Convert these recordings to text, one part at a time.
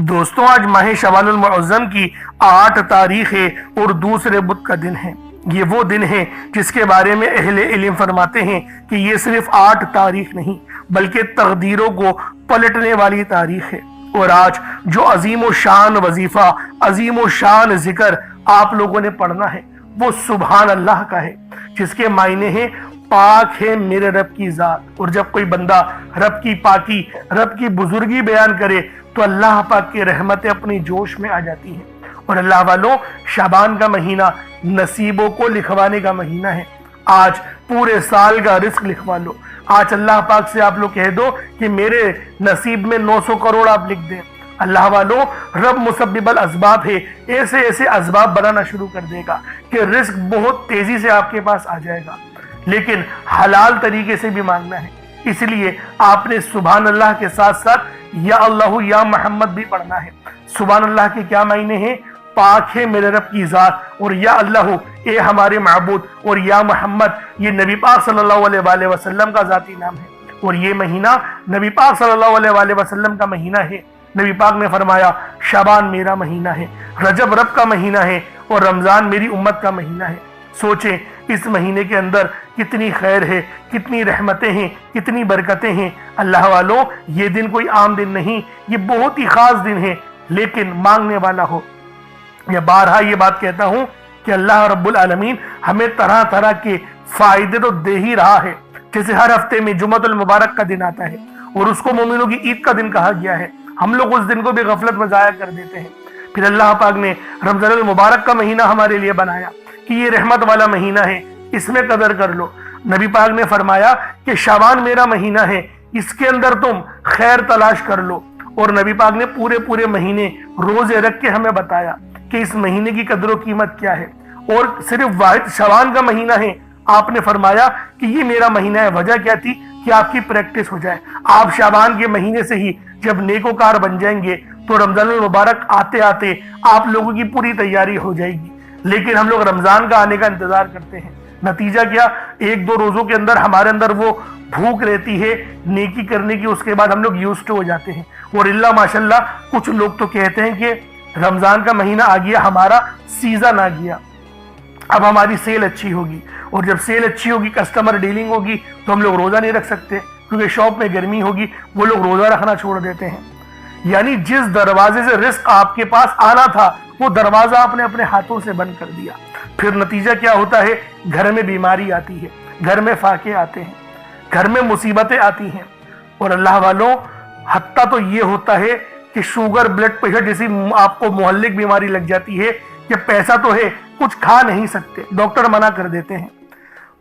دوستوں آج ماہ شوال المعظم کی 8 تاریخ ہے اور دوسرے بدھ کا دن ہے۔ یہ وہ دن ہے جس کے بارے میں اہل علم فرماتے ہیں کہ یہ صرف 8 تاریخ نہیں بلکہ تقدیروں کو پلٹنے والی تاریخ ہے۔ اور آج جو عظیم و شان وظیفہ، عظیم و شان ذکر آپ لوگوں نے پڑھنا ہے وہ سبحان اللہ کا ہے، جس کے معنی ہیں پاک ہے میرے رب کی ذات۔ اور جب کوئی بندہ رب کی پاکی، رب کی بزرگی بیان کرے تو اللہ پاک کی رحمتیں اپنی جوش میں آ جاتی ہیں۔ اور اللہ والوں، شعبان کا مہینہ نصیبوں کو لکھوانے کا مہینہ ہے۔ آج پورے سال کا رزق لکھوا لو۔ آج اللہ پاک سے آپ لوگ کہہ دو کہ میرے نصیب میں 900 کروڑ آپ لکھ دیں۔ اللہ والوں، رب مسبب الاسباب ہے، ایسے ایسے اسباب بنانا شروع کر دے گا کہ رزق بہت تیزی سے آپ کے پاس آ جائے گا، لیکن حلال طریقے سے بھی مانگنا ہے۔ اس لیے آپ نے سبحان اللہ کے ساتھ ساتھ یا اللہ یا محمد بھی پڑھنا ہے۔ سبحان اللہ کے کیا معنی ہیں؟ پاک ہے میرے رب کی ذات، اور یا اللہ اے ہمارے معبود، اور یا محمد یہ نبی پاک صلی اللہ علیہ وآلہ وسلم کا ذاتی نام ہے۔ اور یہ مہینہ نبی پاک صلی اللہ علیہ وآلہ وسلم کا مہینہ ہے۔ نبی پاک نے فرمایا شعبان میرا مہینہ ہے، رجب رب کا مہینہ ہے، اور رمضان میری امت کا مہینہ ہے۔ سوچیں اس مہینے کے اندر کتنی خیر ہے، کتنی رحمتیں ہیں، کتنی برکتیں ہیں۔ اللہ والوں، یہ دن کوئی عام دن نہیں، یہ بہت ہی خاص دن ہے، لیکن مانگنے والا ہو۔ میں بارہا یہ بات کہتا ہوں کہ اللہ رب العالمین ہمیں طرح طرح کے فائدے تو دے ہی رہا ہے۔ جیسے ہر ہفتے میں جمعۃ المبارک کا دن آتا ہے اور اس کو مومنوں کی عید کا دن کہا گیا ہے، ہم لوگ اس دن کو بھی غفلت میں ضائع کر دیتے ہیں۔ پھر اللہ پاک نے رمضان المبارک کا مہینہ ہمارے لیے بنایا کہ یہ رحمت والا مہینہ ہے، اس میں قدر کر لو۔ نبی پاک نے فرمایا کہ شعبان میرا مہینہ ہے، اس کے اندر تم خیر تلاش کر لو۔ اور نبی پاک نے پورے مہینے روزے رکھ کے ہمیں بتایا کہ اس مہینے کی قدر و قیمت کیا ہے۔ اور صرف واحد شعبان کا مہینہ ہے، آپ نے فرمایا کہ یہ میرا مہینہ ہے۔ وجہ کیا تھی؟ کہ آپ کی پریکٹس ہو جائے۔ آپ شعبان کے مہینے سے ہی جب نیکوکار بن جائیں گے تو رمضان المبارک آتے آتے آپ لوگوں کی پوری تیاری ہو جائے گی۔ لیکن ہم لوگ رمضان کا آنے کا انتظار کرتے ہیں، نتیجہ کیا؟ 1-2 روزوں کے اندر ہمارے اندر وہ بھوک رہتی ہے نیکی کرنے کی، اس کے بعد ہم لوگ یوزڈ ہو جاتے ہیں۔ اور اللہ ماشاءاللہ کچھ لوگ تو کہتے ہیں کہ رمضان کا مہینہ آ گیا، ہمارا سیزن آ گیا، اب ہماری سیل اچھی ہوگی، اور جب سیل اچھی ہوگی، کسٹمر ڈیلنگ ہوگی تو ہم لوگ روزہ نہیں رکھ سکتے کیونکہ شاپ میں گرمی ہوگی، وہ لوگ روزہ رکھنا چھوڑ دیتے ہیں۔ یعنی جس دروازے سے رزق آپ کے پاس آنا تھا وہ دروازہ آپ نے اپنے ہاتھوں سے بند کر دیا۔ پھر نتیجہ کیا ہوتا ہے؟ گھر میں بیماری آتی ہے، گھر میں فاقے آتے ہیں، گھر میں مصیبتیں آتی ہیں۔ اور اللہ والوں، حتیٰ تو یہ ہوتا ہے کہ شوگر، بلڈ پریشر جیسی آپ کو مہلک بیماری لگ جاتی ہے کہ پیسہ تو ہے، کچھ کھا نہیں سکتے، ڈاکٹر منع کر دیتے ہیں۔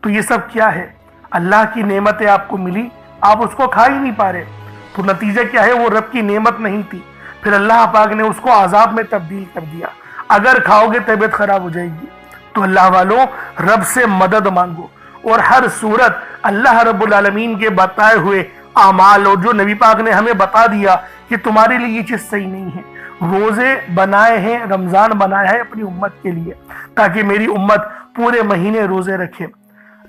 تو یہ سب کیا ہے؟ اللہ کی نعمتیں آپ کو ملی، آپ اس کو کھا ہی نہیں پا رہے، تو نتیجہ کیا ہے؟ وہ رب کی نعمت نہیں تھی، پھر اللہ پاک نے اس کو عذاب میں تبدیل کر دیا۔ اگر کھاؤ گے طبیعت خراب ہو جائے گی۔ تو اللہ والوں، رب سے مدد مانگو، اور ہر صورت اللہ رب العالمین کے بتائے ہوئے اعمال، اور جو نبی پاک نے ہمیں بتا دیا کہ تمہارے لیے یہ چیز صحیح نہیں ہے۔ روزے بنائے ہیں، رمضان بنایا ہے اپنی امت کے لیے تاکہ میری امت پورے مہینے روزے رکھے۔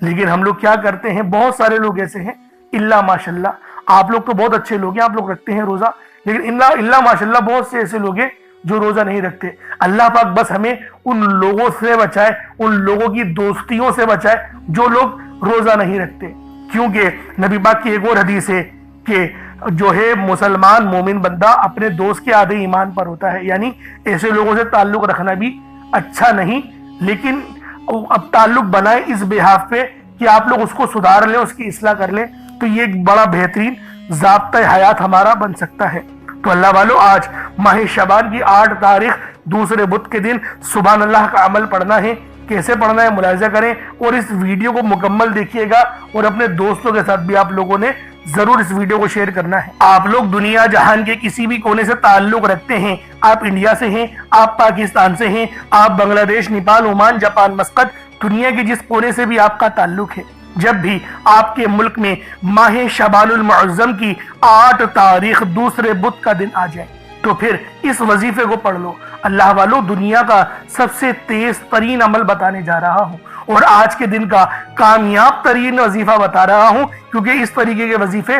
لیکن ہم لوگ کیا کرتے ہیں؟ بہت سارے لوگ ایسے ہیں، اللہ ماشاءاللہ آپ لوگ تو بہت اچھے لوگ ہیں، آپ لوگ رکھتے ہیں روزہ، لیکن اللہ ماشاءاللہ بہت سے ایسے لوگ ہیں جو روزہ نہیں رکھتے۔ اللہ پاک بس ہمیں ان لوگوں سے بچائے، ان لوگوں کی دوستیوں سے بچائے جو لوگ روزہ نہیں رکھتے۔ کیونکہ نبی پاک کی ایک اور حدیث ہے کہ جو ہے مسلمان مومن بندہ اپنے دوست کے آدھے ایمان پر ہوتا ہے، یعنی ایسے لوگوں سے تعلق رکھنا بھی اچھا نہیں، لیکن اب تعلق بنائے اس بحاف پہ کہ آپ لوگ اس کو سدھار لیں، اس کی اصلاح کر لیں، تو یہ ایک بڑا بہترین ضابطہ حیات ہمارا بن سکتا ہے۔ تو اللہ والوں، آج ماہ شعبان کی 8 تاریخ دوسرے بدھ کے دن سبحان اللہ کا عمل پڑھنا ہے۔ کیسے پڑھنا ہے ملاحظہ کریں، اور اس ویڈیو کو مکمل دیکھیے گا، اور اپنے دوستوں کے ساتھ بھی آپ لوگوں نے ضرور اس ویڈیو کو شیئر کرنا ہے۔ آپ لوگ دنیا جہان کے کسی بھی کونے سے تعلق رکھتے ہیں، آپ انڈیا سے ہیں، آپ پاکستان سے ہیں، آپ بنگلہ دیش، نیپال، عمان، جاپان، مسقط، دنیا کے جس کونے سے بھی آپ کا تعلق ہے، جب بھی آپ کے ملک میں ماہ شعبان المعظم کی 8 تاریخ دوسرے بدھ کا دن آ جائے تو پھر اس وظیفے کو پڑھ لو۔ اللہ والوں، دنیا کا سب سے تیز ترین عمل بتانے جا رہا ہوں، اور آج کے دن کا کامیاب ترین وظیفہ بتا رہا ہوں، کیونکہ اس طریقے کے وظیفے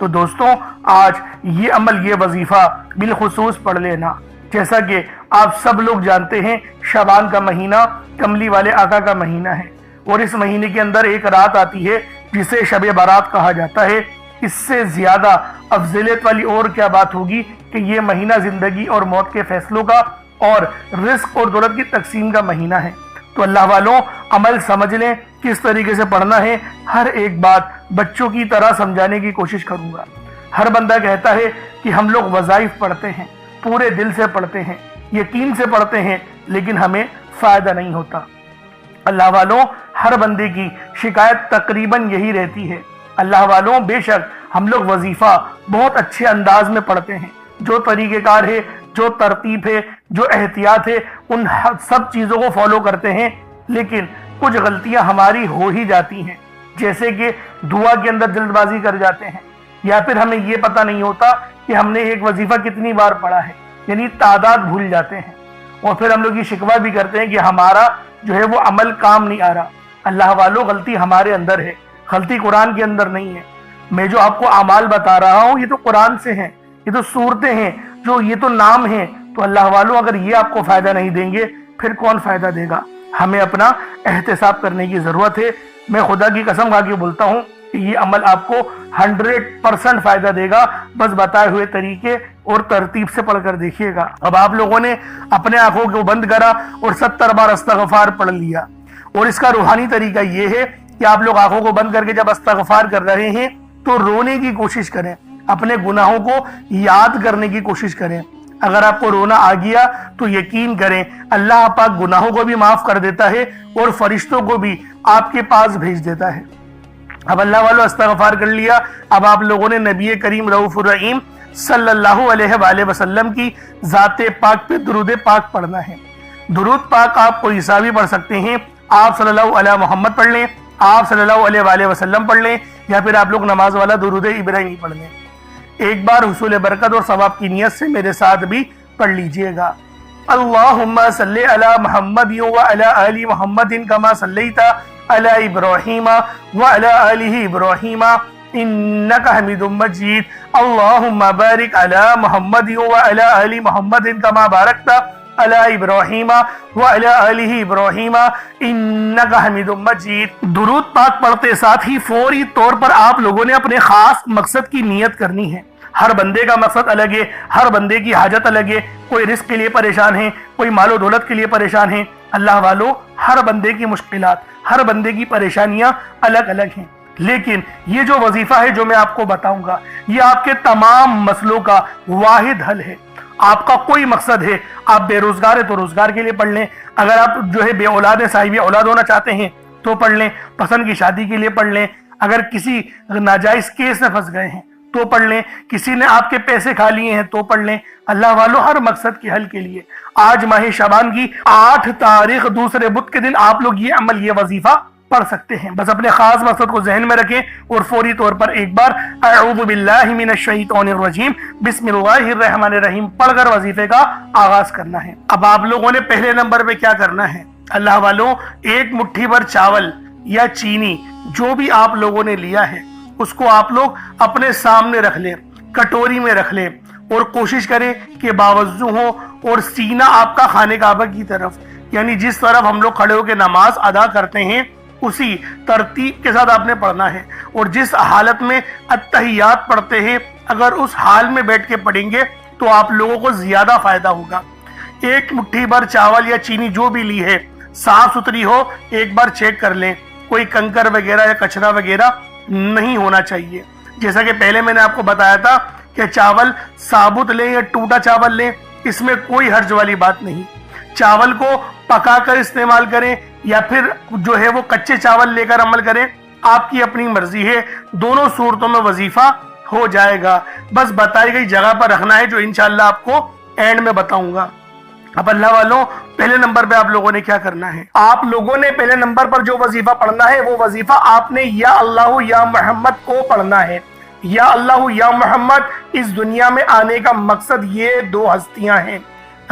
تو دوستوں آج یہ عمل، یہ وظیفہ بالخصوص پڑھ لینا۔ جیسا کہ آپ سب لوگ جانتے ہیں شعبان کا مہینہ کملی والے آقا کا مہینہ ہے، اور اس مہینے کے اندر ایک رات آتی ہے جسے شب برات کہا جاتا ہے۔ اس سے زیادہ افضلیت والی اور کیا بات ہوگی کہ یہ مہینہ زندگی اور موت کے فیصلوں کا اور رزق اور دولت کی تقسیم کا مہینہ ہے۔ تو اللہ والوں عمل سمجھ لیں کس طریقے سے پڑھنا ہے۔ ہر ایک بات بچوں کی طرح سمجھانے کی کوشش کروں گا۔ ہر بندہ کہتا ہے کہ ہم لوگ وظائف پڑھتے ہیں، پورے دل سے پڑھتے ہیں، یقین سے پڑھتے ہیں، لیکن ہمیں فائدہ نہیں ہوتا۔ اللہ والوں ہر بندے کی شکایت تقریباً یہی رہتی ہے۔ اللہ والوں بے شک ہم لوگ وظیفہ بہت اچھے انداز میں پڑھتے ہیں، جو طریقہ کار ہے، جو ترتیب ہے، جو احتیاط ہے، ان سب چیزوں کو فالو کرتے ہیں، لیکن کچھ غلطیاں ہماری ہو ہی جاتی ہیں، جیسے کہ دعا کے اندر جلد بازی کر جاتے ہیں، یا پھر ہمیں یہ پتہ نہیں ہوتا کہ ہم نے ایک وظیفہ کتنی بار پڑھا ہے، یعنی تعداد بھول جاتے ہیں، اور پھر ہم لوگ یہ شکوہ بھی کرتے ہیں کہ ہمارا جو ہے وہ عمل کام نہیں آ رہا۔ اللہ والوں غلطی ہمارے اندر ہے، غلطی قرآن کے اندر نہیں ہے۔ میں جو آپ کو اعمال بتا رہا ہوں یہ تو قرآن سے ہیں، یہ تو صورتیں ہیں، جو یہ تو نام ہیں۔ تو اللہ والوں اگر یہ آپ کو فائدہ نہیں دیں گے پھر کون فائدہ دے گا؟ ہمیں اپنا احتساب کرنے کی ضرورت ہے۔ میں خدا کی قسم کھا کے بولتا ہوں کہ یہ عمل آپ کو 100% فائدہ دے گا، بس بتائے ہوئے طریقے اور ترتیب سے پڑھ کر دیکھیے گا۔ اب آپ لوگوں نے اپنے آنکھوں کو بند کرا اور 70 بار استغفار پڑھ لیا، اور اس کا روحانی طریقہ یہ ہے کہ آپ لوگ آنکھوں کو بند کر کے جب استغفار کر رہے ہیں تو رونے کی کوشش کریں، اپنے گناہوں کو یاد کرنے کی کوشش کریں۔ اگر آپ کو رونا آ گیا تو یقین کریں اللہ پاک گناہوں کو بھی معاف کر دیتا ہے اور فرشتوں کو بھی آپ کے پاس بھیج دیتا ہے۔ اب اللہ والوں استغفار کر لیا، اب آپ لوگوں نے نبی کریم رؤوف الرحیم صلی اللہ علیہ وآلہ وسلم کی ذات پاک پہ درود پاک پڑھنا ہے۔ درود پاک آپ کوئی سا بھی پڑھ سکتے ہیں، آپ صلی اللہ علیہ محمد پڑھ لیں، آپ صلی اللہ علیہ وآلہ وسلم پڑھ لیں، یا پھر آپ لوگ نماز والا درود ابراہیمی پڑھ لیں۔ ایک بار حصول برکت اور ثواب کی نیت سے میرے ساتھ بھی پڑھ لیجئے گا۔ اللہم صلی علی محمد وعلی آل محمد کما صلیت علی ابراہیم وعلی آل ابراہیم انکا حمید مجید۔ اللہم بارک علی محمد وعلی آل محمد کما بارکت علی ابراہیم وعلی آل ابراہیم انکا حمید مجید۔ درود پاک پڑھتے ساتھ ہی فوری طور پر آپ لوگوں نے اپنے خاص مقصد کی نیت کرنی ہے۔ ہر بندے کا مقصد الگ ہے، ہر بندے کی حاجت الگ ہے، کوئی رزق کے لیے پریشان ہے، کوئی مال و دولت کے لیے پریشان ہے۔ اللہ والوں ہر بندے کی مشکلات، ہر بندے کی پریشانیاں الگ الگ ہیں، لیکن یہ جو وظیفہ ہے جو میں آپ کو بتاؤں گا یہ آپ کے تمام مسئلوں کا واحد حل ہے۔ آپ کا کوئی مقصد ہے، آپ بے روزگار ہے تو روزگار کے لیے پڑھ لیں، اگر آپ جو ہے بے اولاد ہے، صاحب اولاد ہونا چاہتے ہیں تو پڑھ لیں، پسند کی شادی کے لیے پڑھ لیں، اگر کسی ناجائز کیس میں پھنس گئے ہیں تو پڑھ لیں، کسی نے آپ کے پیسے کھا لیے ہیں تو پڑھ لیں۔ اللہ والوں ہر مقصد کے حل کے لیے آج ماہ شعبان کی 8 تاریخ دوسرے بدھ کے دن آپ لوگ یہ عمل، یہ وظیفہ پڑھ سکتے ہیں۔ بس اپنے خاص مقصد کو ذہن میں رکھیں اور فوری طور پر ایک بار اعوذ باللہ من الشیطان الرجیم بسم اللہ الرحمن الرحیم پڑھ کر وظیفے کا آغاز کرنا ہے۔ اب آپ لوگوں نے پہلے نمبر پہ کیا کرنا ہے؟ اللہ والوں ایک مٹھی بھر چاول یا چینی جو بھی آپ لوگوں نے لیا ہے اس کو آپ لوگ اپنے سامنے رکھ لیں، کٹوری میں رکھ لیں، اور کوشش کریں کہ باوضو ہو اور سینہ آپ کا خانہ کعبہ کی طرف، یعنی جس طرف ہم لوگ کھڑے ہو کے نماز ادا کرتے ہیں اسی ترتیب کے ساتھ آپ نے پڑھنا ہے، اور جس حالت میں التحیات پڑھتے ہیں اگر اس حال میں بیٹھ کے پڑھیں گے تو آپ لوگوں کو زیادہ فائدہ ہوگا۔ ایک مٹھی بھر چاول یا چینی جو بھی لی ہے صاف ستھری ہو، ایک بار چیک کر لیں، کوئی کنکر وغیرہ یا کچرا وغیرہ نہیں ہونا چاہیے۔ جیسا کہ پہلے میں نے آپ کو بتایا تھا کہ چاول ثابت لیں یا ٹوٹا چاول لیں، اس میں کوئی حرج والی بات نہیں۔ چاول کو پکا کر استعمال کریں یا پھر جو ہے وہ کچے چاول لے کر عمل کریں، آپ کی اپنی مرضی ہے، دونوں صورتوں میں وظیفہ ہو جائے گا۔ بس بتائی گئی جگہ پر رکھنا ہے جو انشاءاللہ آپ کو اینڈ میں بتاؤں گا۔ اب اللہ والوں پہلے نمبر پہ آپ لوگوں نے کیا کرنا ہے؟ آپ لوگوں نے پہلے نمبر پر جو وظیفہ پڑھنا ہے وہ وظیفہ آپ نے یا اللہ یا محمد کو پڑھنا ہے۔ یا اللہ یا محمد اس دنیا میں آنے کا مقصد یہ 2 ہستیاں ہیں۔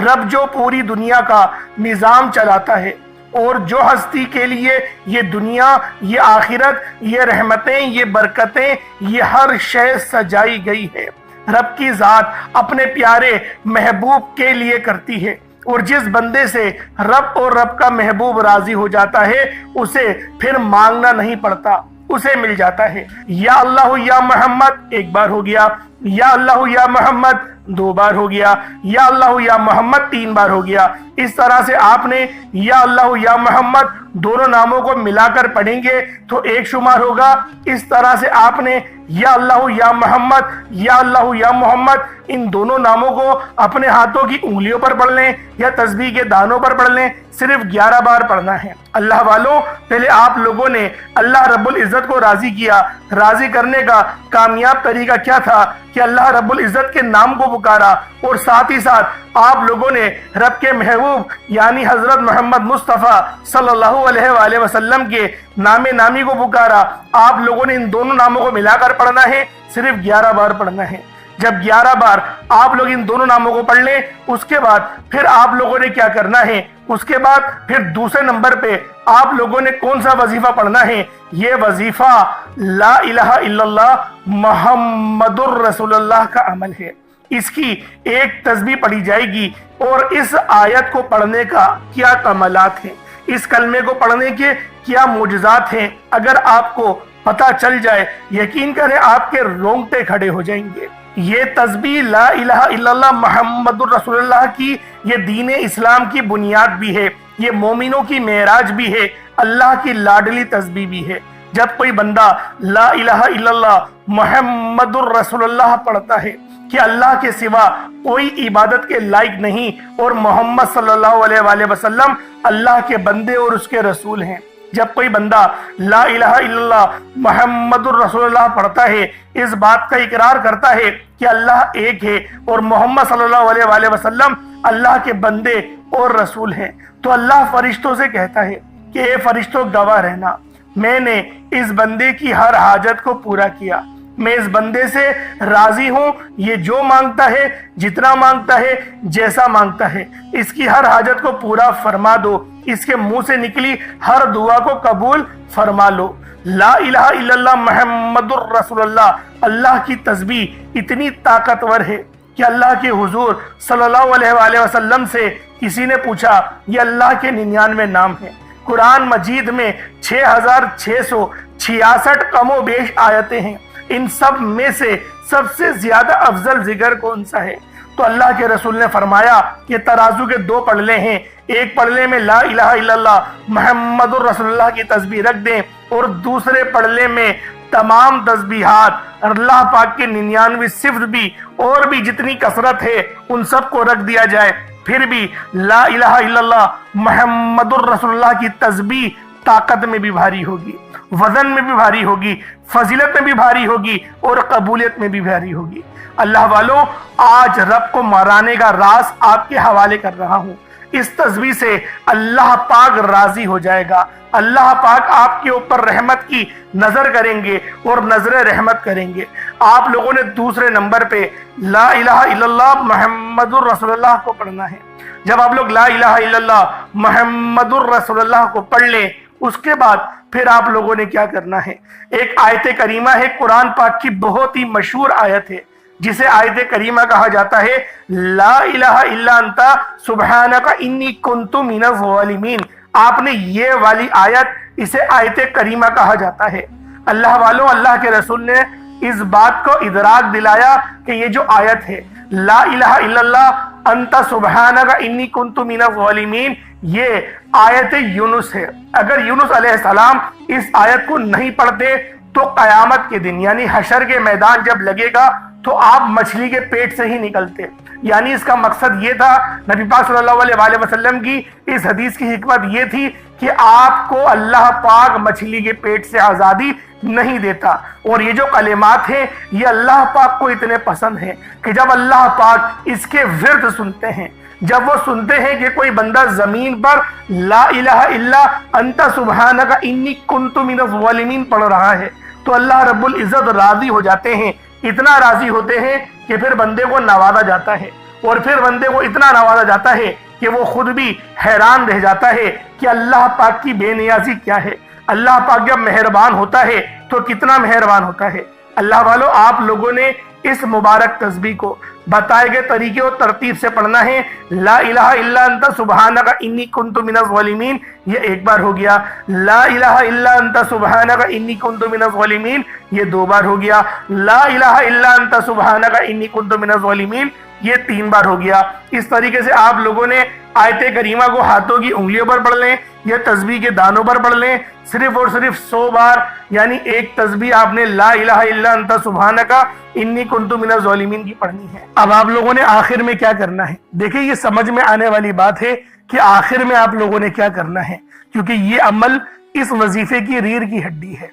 رب جو پوری دنیا کا نظام چلاتا ہے اور جو ہستی کے لیے یہ دنیا، یہ آخرت، یہ رحمتیں، یہ برکتیں، یہ ہر شے سجائی گئی ہے، رب کی ذات اپنے پیارے محبوب کے لیے کرتی ہے۔ اور جس بندے سے رب اور رب کا محبوب راضی ہو جاتا ہے اسے پھر مانگنا نہیں پڑتا، اسے مل جاتا ہے۔ یا اللہ یا محمد ایک بار ہو گیا، یا اللہ یا محمد دو بار ہو گیا، یا اللہ یا محمد تین بار ہو گیا۔ اس طرح سے آپ نے یا اللہ یا محمد دونوں ناموں کو ملا کر پڑھیں گے تو ایک شمار ہوگا۔ اس طرح سے آپ نے یا اللہ یا محمد، یا اللہ یا محمد ان دونوں ناموں کو اپنے ہاتھوں کی انگلیوں پر پڑھ لیں یا تسبیح کے دانوں پر پڑھ لیں، صرف 11 بار پڑھنا ہے۔ اللہ والوں، پہلے آپ لوگوں نے اللہ رب العزت کو راضی کیا۔ راضی کرنے کا کامیاب طریقہ کیا تھا کہ اللہ رب العزت کے نام کو پکارا، اور ساتھ ہی ساتھ آپ لوگوں نے رب کے محبوب یعنی حضرت محمد مصطفیٰ صلی اللہ علیہ وآلہ وسلم کے نام نامی کو پکارا۔ آپ لوگوں نے ان دونوں ناموں کو ملا کر پڑھنا ہے، صرف 11 بار پڑھنا ہے۔ جب 11 بار آپ لوگ ان دونوں ناموں کو پڑھ لیں، اس کے بعد پھر آپ لوگوں نے کیا کرنا ہے، اس کے بعد پھر دوسرے نمبر پہ آپ لوگوں نے کون سا وظیفہ پڑھنا ہے؟ یہ وظیفہ لا الہ الا اللہ محمد الرسول اللہ کا عمل ہے۔ اس کی ایک تسبیح پڑھی جائے گی، اور اس آیت کو پڑھنے کا کیا کمالات ہیں، اس کلمے کو پڑھنے کے کیا معجزات ہیں، اگر آپ کو پتہ چل جائے، یقین کریں آپ کے رونگٹے کھڑے ہو جائیں گے۔ یہ تسبیح لا الہ الا اللہ محمد الرسول اللہ کی یہ دین اسلام کی بنیاد بھی ہے، یہ مومنوں کی معراج بھی ہے، اللہ کی لاڈلی تسبیح بھی ہے۔ جب کوئی بندہ لا الہ الا اللہ محمد الرسول اللہ پڑھتا ہے کہ اللہ کے سوا کوئی عبادت کے لائق نہیں، اور محمد صلی اللہ علیہ وآلہ وسلم اللہ کے بندے اور اس کے رسول ہیں، جب کوئی بندہ لا الہ الا اللہ محمد الرسول اللہ پڑھتا ہے، اس بات کا اقرار کرتا ہے کہ اللہ ایک ہے اور محمد صلی اللہ علیہ وآلہ وسلم اللہ کے بندے اور رسول ہیں، تو اللہ فرشتوں سے کہتا ہے کہ اے فرشتوں گواہ رہنا، میں نے اس بندے کی ہر حاجت کو پورا کیا، میں اس بندے سے راضی ہوں، یہ جو مانگتا ہے، جتنا مانگتا ہے، جیسا مانگتا ہے، اس کی ہر حاجت کو پورا فرما دو، اس کے منہ سے نکلی ہر دعا کو قبول فرما لو۔ لا الہ الا اللہ محمد الرسول اللہ، اللہ کی تسبیح اتنی طاقتور ہے کہ اللہ کے حضور صلی اللہ علیہ وآلہ وسلم سے کسی نے پوچھا، یہ اللہ کے 99 نام ہیں، قرآن مجید میں 6666 کم و بیش آیتیں ہیں، ان سب میں سے سب سے زیادہ افضل ذکر کون سا ہے؟ تو اللہ کے رسول نے فرمایا کہ ترازو کے 2 پلڑے ہیں، ایک پلڑے میں لا الہ الا اللہ محمد الرسول اللہ کی تسبیح رکھ دیں، اور دوسرے پلڑے میں تمام تسبیحات اللہ پاک کے 99 صفر بھی اور بھی جتنی کثرت ہے ان سب کو رکھ دیا جائے، پھر بھی لا الہ الا اللہ محمد الرسول اللہ کی تسبیح طاقت میں بھی بھاری ہوگی، وزن میں بھی بھاری ہوگی، فضیلت میں بھی بھاری ہوگی، اور قبولیت میں بھی بھاری ہوگی۔ اللہ والوں، آج رب کو مرانے کا راز آپ کے حوالے کر رہا ہوں۔ اس تسبیح سے اللہ پاک راضی ہو جائے گا، اللہ پاک آپ کے اوپر رحمت کی نظر کریں گے اور نظر رحمت کریں گے۔ آپ لوگوں نے دوسرے نمبر پہ لا الہ الا اللہ محمد الرسول اللہ کو پڑھنا ہے۔ جب آپ لوگ لا الہ الا اللہ محمد الرسول اللہ کو پڑھ لیں، اس کے بعد پھر آپ لوگوں نے کیا کرنا ہے؟ ایک آیت کریمہ ہے، قرآن پاک کی بہت ہی مشہور آیت ہے، جسے آیت کریمہ کہا جاتا ہے، لا الہ الا انت سبحانک انی کنت من الظالمین۔ آپ نے یہ والی آیت، اسے آیت کریمہ کہا جاتا ہے۔ اللہ والوں، اللہ کے رسول نے اس بات کو ادراک دلایا کہ یہ جو آیت ہے لا الہ الا اللہ انت سبحانک انی کنت من الظالمین، یہ آیت یونس ہے۔ اگر یونس علیہ السلام اس آیت کو نہیں پڑھتے تو قیامت کے دن یعنی حشر کے میدان جب لگے گا تو آپ مچھلی کے پیٹ سے ہی نکلتے۔ یعنی اس کا مقصد یہ تھا، نبی پاک صلی اللہ علیہ وآلہ وسلم کی اس حدیث کی حکمت یہ تھی کہ آپ کو اللہ پاک مچھلی کے پیٹ سے آزادی نہیں دیتا۔ اور یہ جو کلمات ہیں یہ اللہ پاک کو اتنے پسند ہیں کہ جب اللہ پاک اس کے ورد سنتے ہیں، جب وہ سنتے ہیں کہ کوئی بندہ زمین پر لا الہ الا انت سبحانک انی کنت من الظالمین پڑھ رہا ہے، تو اللہ رب العزت راضی ہو جاتے ہیں، اتنا راضی ہوتے ہیں کہ پھر بندے کو نوازا جاتا ہے، اور پھر بندے کو اتنا نوازا جاتا ہے کہ وہ خود بھی حیران رہ جاتا ہے کہ اللہ پاک کی بے نیازی کیا ہے۔ اللہ پاک جب مہربان ہوتا ہے تو کتنا مہربان ہوتا ہے۔ اللہ والو، آپ لوگوں نے اس مبارک تسبیح کو بتائے گئے طریقے اور ترتیب سے پڑھنا ہے۔ لا الہ الا انت سبحانک انی کنت من الظالمین، یہ ایک بار ہو گیا۔ لا الہ الا انت سبحانک انی کنت من الظالمین، یہ 2 بار ہو گیا۔ لا الہ الا انت سبحانک انی کنت من الظالمین، یہ 3 بار ہو گیا۔ اس طریقے سے آپ لوگوں نے آیت کریمہ کو ہاتھوں کی انگلیوں پر پڑھ لیں یا تسبیح کے دانوں پر پڑھ لیں، صرف اور صرف 100 بار، یعنی ایک تسبیح آپ نے لا الہ الا انت سبحانک انی کنت من الظالمین کی پڑھنی ہے۔ اب آپ لوگوں نے آخر میں کیا کرنا ہے؟ دیکھیں یہ سمجھ میں آنے والی بات ہے کہ آخر میں آپ لوگوں نے کیا کرنا ہے، کیونکہ یہ عمل اس وظیفے کی ریڑھ کی ہڈی ہے،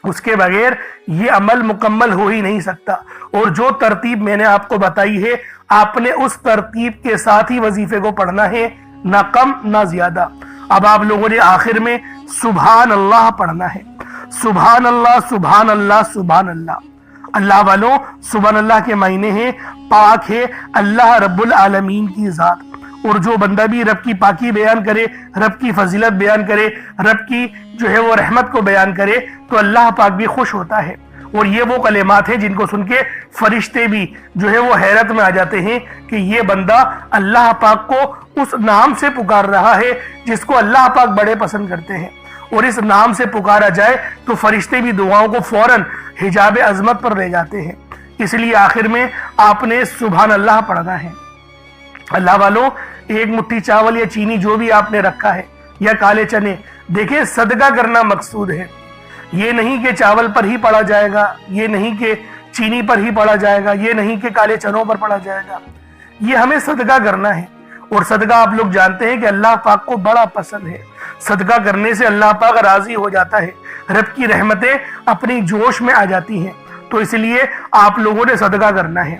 اس کے بغیر یہ عمل مکمل ہو ہی نہیں سکتا۔ اور جو ترتیب میں نے آپ کو بتائی ہے، آپ نے اس ترتیب کے ساتھ ہی وظیفے کو پڑھنا ہے، نہ کم نہ زیادہ۔ اب آپ لوگوں نے آخر میں سبحان اللہ پڑھنا ہے۔ سبحان اللہ، سبحان اللہ، سبحان اللہ۔ اللہ والوں، سبحان اللہ کے معنی ہیں پاک ہے اللہ رب العالمین کی ذات۔ اور جو بندہ بھی رب کی پاکی بیان کرے، رب کی فضیلت بیان کرے، رب کی جو ہے وہ رحمت کو بیان کرے، تو اللہ پاک بھی خوش ہوتا ہے۔ اور یہ وہ کلمات ہیں جن کو سن کے فرشتے بھی جو ہے وہ حیرت میں آ جاتے ہیں کہ یہ بندہ اللہ پاک کو اس نام سے پکار رہا ہے جس کو اللہ پاک بڑے پسند کرتے ہیں۔ اور اس نام سے پکارا جائے تو فرشتے بھی دعاؤں کو فوراً حجاب عظمت پر لے جاتے ہیں۔ اس لیے آخر میں آپ نے سبحان اللہ پڑھنا ہے۔ اللہ والوں، ایک مٹھی چاول یا چینی جو بھی آپ نے رکھا ہے یا کالے چنے، دیکھیں صدقہ کرنا مقصود ہے۔ یہ نہیں کہ چاول پر ہی پڑھا جائے گا، یہ نہیں کہ چینی پر ہی پڑھا جائے گا، یہ نہیں کہ کالے چنوں پر پڑھا جائے گا، یہ ہمیں صدقہ کرنا ہے۔ اور صدقہ آپ لوگ جانتے ہیں کہ اللہ پاک کو بڑا پسند ہے۔ صدقہ کرنے سے اللہ پاک راضی ہو جاتا ہے، رب کی رحمتیں اپنی جوش میں آ جاتی ہیں۔ تو اس لیے آپ لوگوں نے صدقہ کرنا ہے۔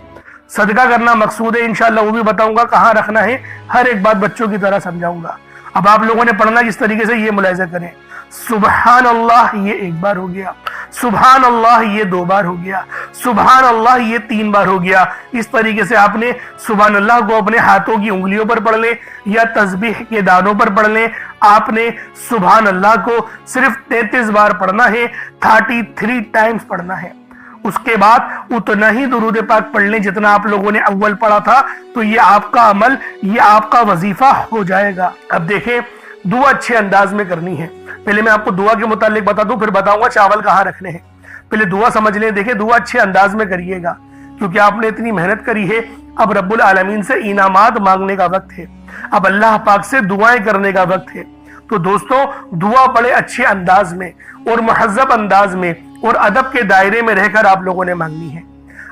صدقہ کرنا مقصود ہے، انشاءاللہ وہ بھی بتاؤں گا کہاں رکھنا ہے، ہر ایک بات بچوں کی طرح سمجھاؤں گا۔ اب آپ لوگوں نے پڑھنا کس طریقے سے، یہ ملاحظہ کریں۔ سبحان اللہ، یہ 1 بار ہو گیا۔ سبحان اللہ، یہ 2 بار ہو گیا۔ سبحان اللہ، یہ 3 بار ہو گیا۔ اس طریقے سے آپ نے سبحان اللہ کو اپنے ہاتھوں کی انگلیوں پر پڑھ لیں یا تسبیح کے دانوں پر پڑھ لیں۔ آپ نے سبحان اللہ کو صرف 33 بار پڑھنا ہے، 33 ٹائمز پڑھنا ہے۔ اس کے بعد اتنا ہی درود پاک پڑھ لیں جتنا آپ لوگوں نے اول پڑھا تھا، تو یہ آپ کا عمل، یہ آپ کا وظیفہ ہو جائے گا۔ اب دیکھیں دعا اچھے انداز میں کرنی ہے۔ پہلے میں آپ کو دعا کے متعلق بتا دوں، پھر بتاؤں گا چاول کہاں رکھنے ہیں۔ پہلے دعا سمجھ لیں۔ دیکھیں دعا اچھے انداز میں کریے گا، کیونکہ آپ نے اتنی محنت کری ہے۔ اب رب العالمین سے انعامات مانگنے کا وقت ہے، اب اللہ پاک سے دعائیں کرنے کا وقت ہے۔ تو دوستوں، دعا بڑے اچھے انداز میں اور مہذب انداز میں اور ادب کے دائرے میں رہ کر آپ لوگوں نے مانگنی ہے۔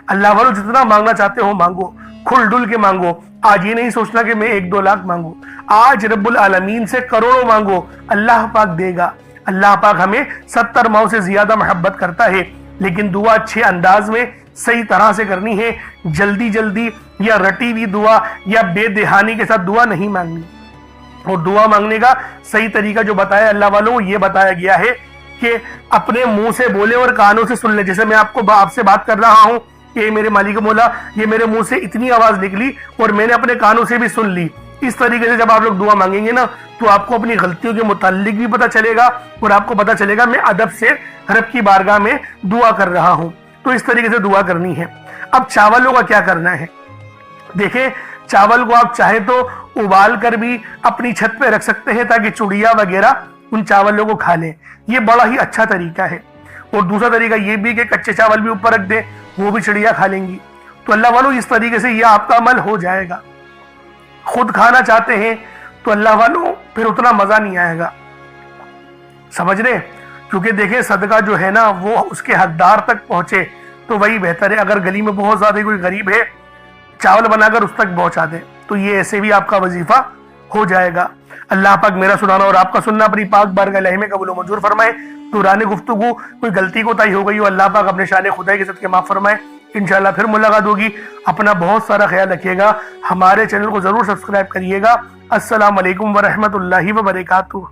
اللہ والوں، جتنا مانگنا چاہتے ہو مانگو، کھل ڈل کے مانگو۔ آج یہ نہیں سوچنا کہ میں 1-2 لاکھ مانگوں، آج رب العالمین سے کروڑوں مانگو، اللہ پاک دے گا۔ اللہ پاک ہمیں 70 ماؤں سے زیادہ محبت کرتا ہے، لیکن دعا اچھے انداز میں صحیح طرح سے کرنی ہے۔ جلدی جلدی یا رٹی ہوئی دعا یا بے دہانی کے ساتھ دعا نہیں مانگنی۔ اور دعا مانگنے کا صحیح طریقہ جو بتایا اللہ والوں، یہ بتایا گیا ہے کہ اپنے منہ سے بولے اور کانوں سے سن لے۔ جیسے میں آپ سے بات کر رہا ہوں کہ میرے مالک مولا، یہ میرے منہ سے اتنی آواز نکلی اور میں نے اپنے کانوں سے بھی سن لی۔ اس طریقے سے جب آپ لوگ دعا مانگیں گے نا، تو آپ کو اپنی غلطیوں کے متعلق بھی پتہ چلے گا اور آپ کو پتہ چلے گا میں ادب سے رب کی بارگاہ میں دعا کر رہا ہوں۔ تو اس طریقے سے دعا کرنی ہے۔ اب چاولوں کا کیا کرنا ہے؟ دیکھیں چاول کو آپ چاہے تو ابال کر بھی اپنی چھت پہ رکھ سکتے ہیں تاکہ چڑیا وغیرہ ان چاولوں کو کھا لیں، یہ بڑا ہی اچھا طریقہ ہے۔ اور دوسرا طریقہ یہ بھی کہ کچے چاول بھی اوپر رکھ دیں، وہ بھی چڑیا کھا لیں گی۔ تو اللہ والوں اس طریقے سے یہ آپ کا عمل ہو جائے گا۔ خود کھانا چاہتے ہیں تو اللہ والوں پھر اتنا مزہ نہیں آئے گا، سمجھ رہے؟ کیونکہ دیکھیں صدقہ جو ہے نا وہ اس کے حقدار تک پہنچے تو وہی بہتر ہے۔ اگر گلی میں بہت زیادہ کوئی غریب ہے، چاول بنا کر اس تک پہنچا دیں تو یہ ایسے بھی آپ کا وظیفہ ہو جائے گا۔ اللہ پاک میرا سنانا اور آپ کا سننا اپنی پاک بارگاہ الہی میں قبول و منظور فرمائے۔ دوران گفتگو کوئی غلطی کوتاہی ہو گئی ہو، اللہ پاک اپنے شان خدائی کے صدقے معاف فرمائے۔ انشاءاللہ پھر ملاقات ہوگی۔ اپنا بہت سارا خیال رکھیے گا، ہمارے چینل کو ضرور سبسکرائب کریے گا۔ السلام علیکم ورحمۃ اللہ وبرکاتہ۔